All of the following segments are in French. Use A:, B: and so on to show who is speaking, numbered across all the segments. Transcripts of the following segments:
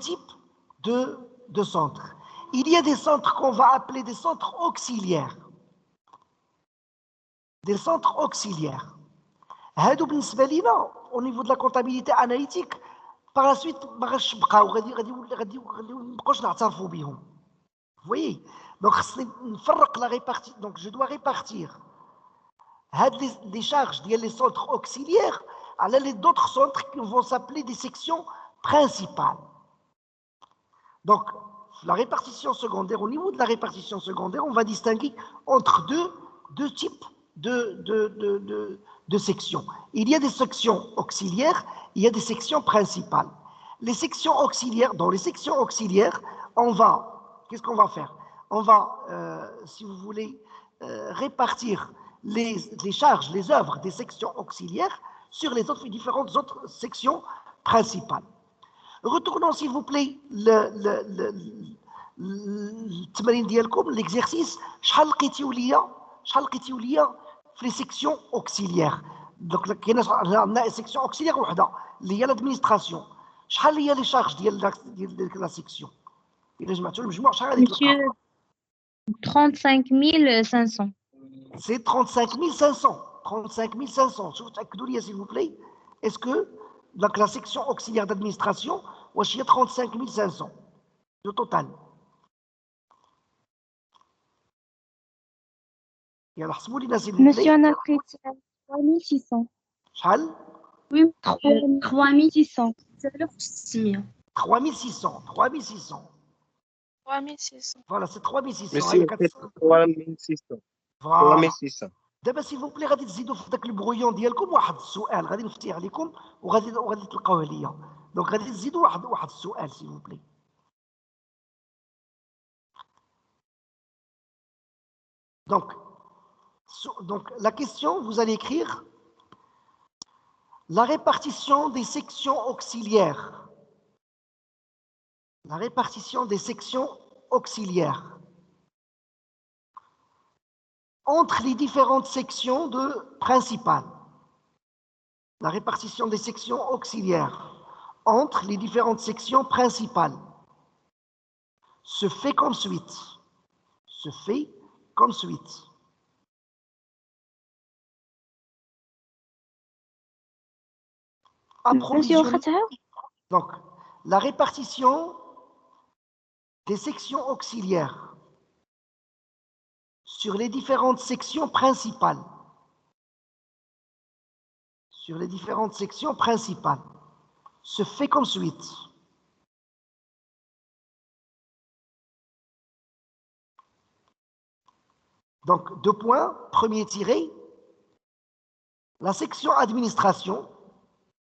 A: types de centres. Il y a des centres qu'on va appeler des centres auxiliaires. Des centres auxiliaires. هادو بالنسبة لينا au niveau de la comptabilité analytique par la suite ما غاش يبقاو غادي نبقاوش نعترفوا بهم. Vous voyez? Donc خصني نفرق la répartition. Donc je dois répartir les charges ديال les centres auxiliaires على les d'autres centres qui vont s'appeler des sections principales. Donc la répartition secondaire, au niveau de la répartition secondaire, on va distinguer entre deux types de sections. Il y a des sections auxiliaires, il y a des sections principales. Les sections auxiliaires, dans les sections auxiliaires, qu'est-ce qu'on va faire? On va, si vous voulez, répartir les charges, les œuvres des sections auxiliaires sur les différentes autres sections principales. Retournons s'il vous plaît التمرين ديالكم l'exercice شحال لقيتيو ليا في les sections auxiliaires. Donc كاينه عندنا section auxiliaire وحده اللي هي l'administration. شحال هي لي شارج ديال لا سيكسيون الا جمعتوا المجموع شحال غادي تلقى؟
B: 35500.
A: C'est 35500. شوفوا تاكدوا لي s'il vous plaît. Est-ce que donc la section auxiliaire d'administration واش هي 35500 au total؟ يلا حسبوا لنا s'il vous plaît.
B: Monsieur, on a pris 3600.
A: شحال؟
B: Oui, 3600.
A: 3600.
C: 3600.
A: Voilà, c'est 3600.
D: Monsieur, c'est 3600.
A: Voilà.
D: 3600.
A: دابا s'il vous plaît غادي تزيدوا في داك البرويون ديالكم واحد السؤال غادي نفتح عليكم وغادي تلقاوه ليا. دونك غادي تزيدوا واحد السؤال s'il vous plaît. Donc la question, vous allez écrire la répartition des sections auxiliaires. La répartition des sections auxiliaires entre les différentes sections principales. La répartition des sections auxiliaires entre les différentes sections principales se fait comme suite. Donc, la répartition des sections auxiliaires sur les différentes sections principales. Se fait comme suite. Donc, 2 points. Premier tiré, la section administration.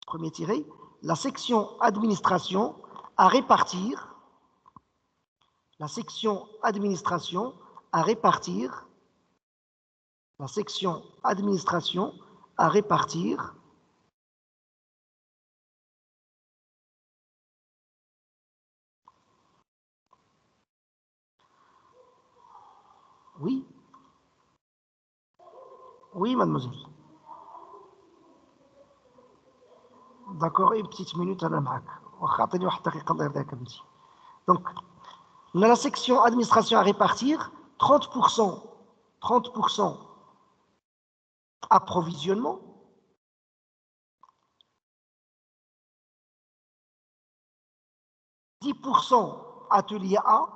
A: Premier tiré, la section administration à répartir. La section administration à répartir. La section administration à répartir. Oui. Oui, mademoiselle. D'accord, une petite minute, أنا معك. وخاطرني واحد الدقيقة الله يرضيك بنتي. Donc, on a la section administration à répartir, 30% approvisionnement, 10% atelier A,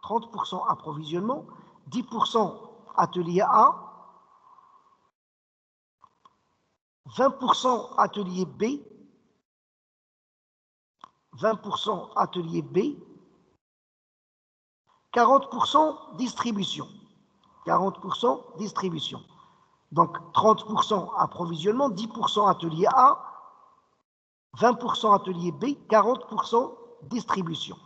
A: 30% approvisionnement, 10% atelier A, 20% atelier B, 20% atelier B, 40% distribution. 40% distribution. Donc 30% approvisionnement, 10% atelier A, 20% atelier B, 40% distribution.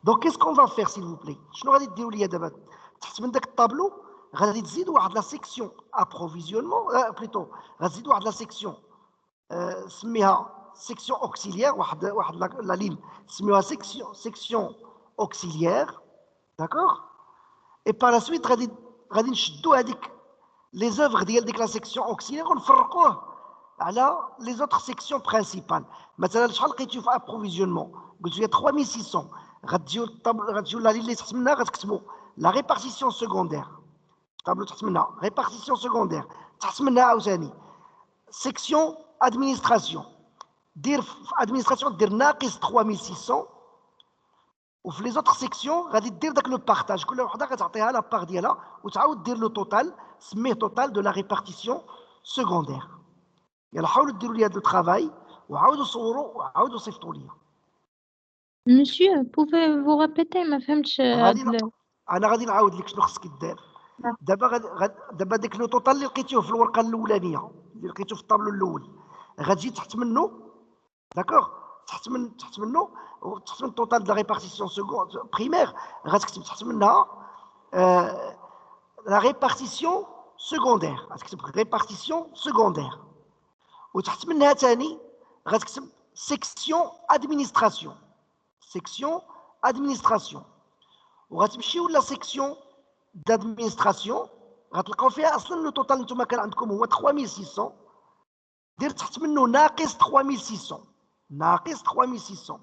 A: Donc qu'est-ce qu'on va faire s'il vous plaît? شنو غادي ديروا لي دابا تحت من داك الطابلو غادي تزيدوا واحد لا سيكسيون approvisionnement plutôt غادي تزيدوا واحد لا سيكسيون سميها section auxiliaire, la ligne, section auxiliaire, d'accord? Et par la suite, غادي نشدوا هذيك les œuvres ديال ديك la section auxiliaire ونفرقوه على les autres sections principales. مثلا شحال لقيتو في approvisionnement قلت لي 3600 غتجيو غتجيو لا اللي تحت منها غتكتبوا لا ريبارتيسيون سكوندير طابلو تحت منها ريبارتيسيون سكوندير تحت منها عاوتاني سيكسيون ادمينستراسيون دير في ادمينستراسيون دير ناقص 3600 وفي لي زوتر سيكسيون غادي دير داك لو بارطاج كل وحده غتعطيها لا بار ديالها وتعاود دير لو توتال سميه توتال دو لا ريبارتيسيون سكوندير. يلا حاولوا ديروا لي هذا لو ترافاي وعاودوا صوروا وعاودوا صيفطوا لي.
B: Monsieur, pouvez-vous répéter ما فهمتش
A: انا غادي نعاود لك شنو خصك دير. دابا داك لو توتال اللي لقيتيه في الورقه الاولانيه اللي لقيتو في الطابلو الاول غتجي تحت منه داكوغ تحت من التوتال دو لا ريبارتيسيون سكوند بريمير غتكتب تحت منها لا ريبارتيسيون سكوندير غتكتب ريبارتيسيون سكوندير وتحت منها ثاني غتكتب سيكسيون ادمينستراسيون وغتمشيو لا سيكسيون d'administration غتلقاو فيها اصلا لو توتال نتوما كان عندكم هو 3600 دير تحت منه ناقص 3600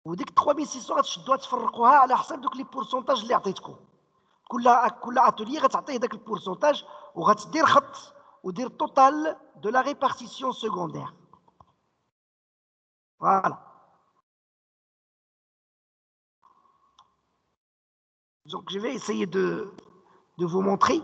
A: وديك 3600 غتشدوها تفرقوها على حسب دوك لي بورسونتاج اللي عطيتكم كل اتوليه غتعطيه داك البورسونتاج وغتدير خط ودير توتال دو لا ريبارتيسيون سكوندير. فوالا donc je vais essayer de vous montrer.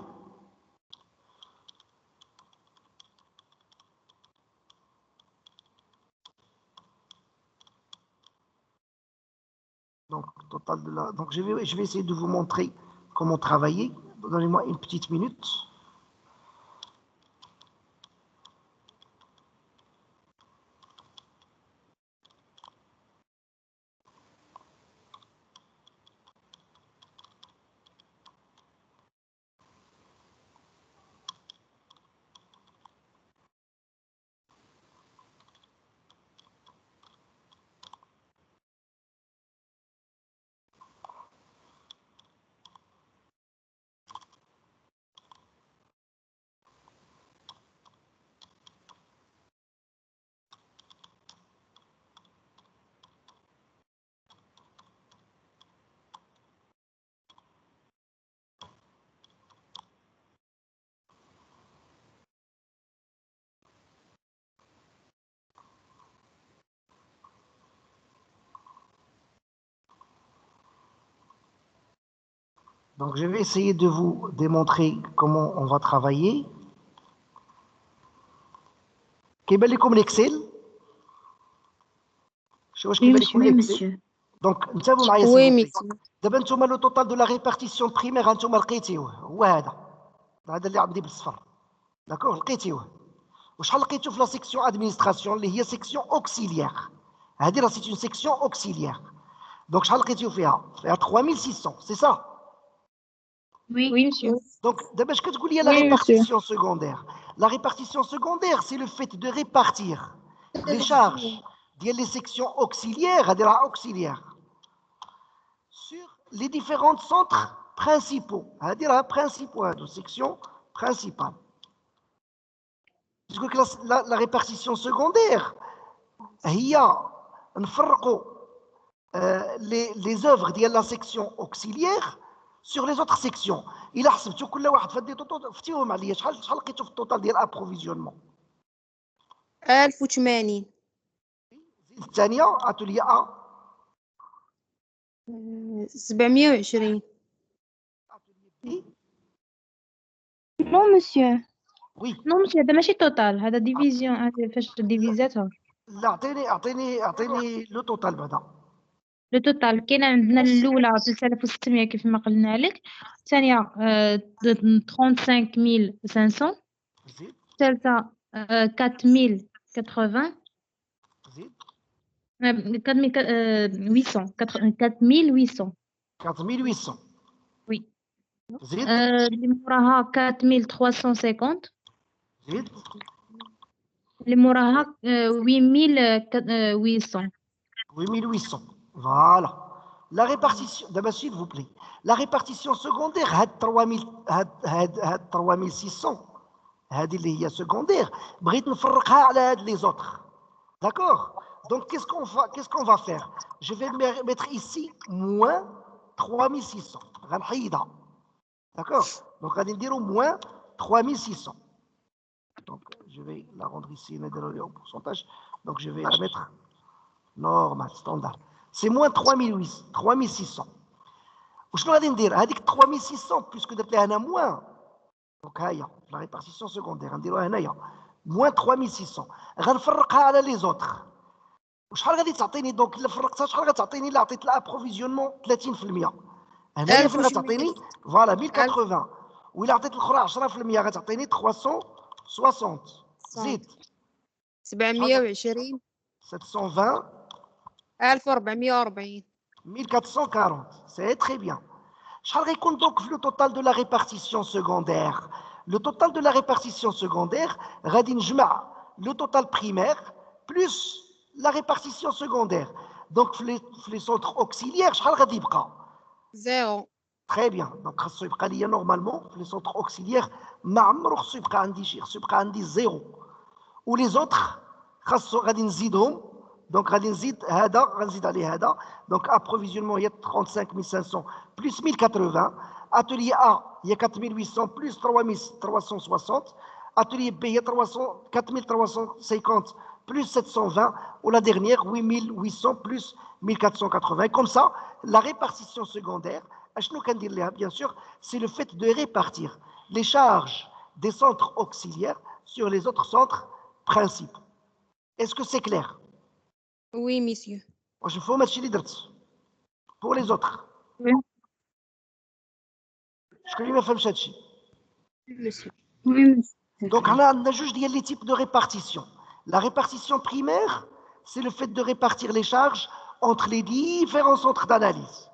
A: Donc, total de la... Donc je vais essayer de vous montrer comment travailler. Donnez-moi une petite minute. Donc, je vais essayer de vous démontrer comment on va travailler. كيبان لكم الإكسل؟ واش كيبان لكم الإكسل؟ دونك انتبهوا معايا سي دابا نتوما لو توتال دو لا ريبارتيسيون بريمير هانتوما لقيتيوه هو هذا اللي عندي بالصفر داكوغ لقيتيوه وشحال لقيتو في لا سيكسيون ادمينستراسيون اللي هي سيكسيون اوكسيليير هذه راه سيت اون سيكسيون اوكسيليير دونك شحال لقيتيو فيها 3600 سي سا.
B: Oui, monsieur.
A: Donc, d'abord, ce que tu dis, la répartition secondaire. La répartition secondaire, c'est le fait de répartir les charges des sections auxiliaires, sur les différents centres principaux, c'est-à-dire principaux, de sections principales. La répartition secondaire, il y a les œuvres de la section auxiliaire sur les autres sections. Il a حسبتوا كل واحد فديتو فتيهم عليا شحال لقيتو في التوتال ديال ابروفيزيونمون
C: 1080
A: الثانيه اتوليه ا
C: 720
B: Non, monsieur.
A: وي
B: Non, monsieur, هذا ماشي توتال هذا ديفيزيون هذا فاش ديفيزاتها
A: لا اعطيني لو توتال بعدا
B: لو توتال كاينه عندنا الاولى 3600 كيف ما قلنا لك الثانيه 35500
A: زيد
B: الثالثه 4080
A: زيد
B: 4800
A: 4800
B: وي
A: زيد
B: اللي موراها 4350
A: زيد
B: اللي موراها 8800
A: 8800 voilà la répartition d'abord s'il vous plaît la répartition secondaire had 3600 هذه اللي هي secondaire بغيت نفرقها على هاد les autres. D'accord? Donc qu'est-ce qu'on va faire? Je vais mettre ici moins 3600. غنحيدها. D'accord? Donc غادي نديرو moins 3600. Donc je vais la rendre ici en pourcentage. Donc je vais la mettre normal, standard. C'est moins 3600. وشنو غادي ندير؟ هذيك 3600 puisque درت لها هنا moins. Donc هاهي la répartition secondaire غنديروها هنايا moins 3600. غنفرقها على les autres. وشحال غادي تعطيني دونك الا فرقتها شحال غتعطيني الا عطيت الابروفيزيونمون 30%؟ هنايا فين غتعطيني فوالا 1080 وإلا عطيت الاخرى 10% غتعطيني 360 زيد
C: 720
A: 720
C: 1440
A: 1440 c'est très bien. شحال غيكون دونك في لو توتال دو لا ريبارتيسيون سكوندير؟ لو توتال دو لا ريبارتيسيون سكوندير غادي نجمع لو توتال بريمير بلس la répartition secondaire. Donc, les centres auxiliaires, شحال غادي يبقى؟
C: 0.
A: Très bien. Donc, خاصو يبقى ليا normalement les centres auxiliaires ما عمرو خاصو يبقى عندي شي، خاصو يبقى عندي 0. و les autres خاصو غادي نزيدهم. Donc غادي نزيد هذا غنزيد عليه هذا. Donc approvisionnement هي 35500 plus 1080. Atelier A هي 4800 plus 3360. Atelier B هي 4350 plus 720, ou la dernière, 8800 plus 1480. Comme ça, la répartition secondaire, bien sûr, c'est le fait de répartir les charges des centres auxiliaires sur les autres centres principaux. Est-ce que c'est clair?
C: Oui, monsieur.
A: Je fais pour les autres.
B: Oui.
A: Je connais ma femme Chachi.
C: Monsieur.
B: Oui, monsieur.
A: Donc, on a juste les types de répartition. La répartition primaire, c'est le fait de répartir les charges entre les différents centres d'analyse.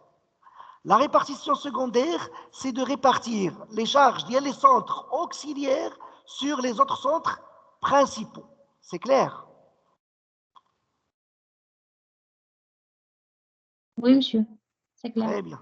A: La répartition secondaire, c'est de répartir les charges des centres auxiliaires sur les autres centres principaux. C'est clair?
B: Oui, monsieur. C'est clair.
A: Très bien.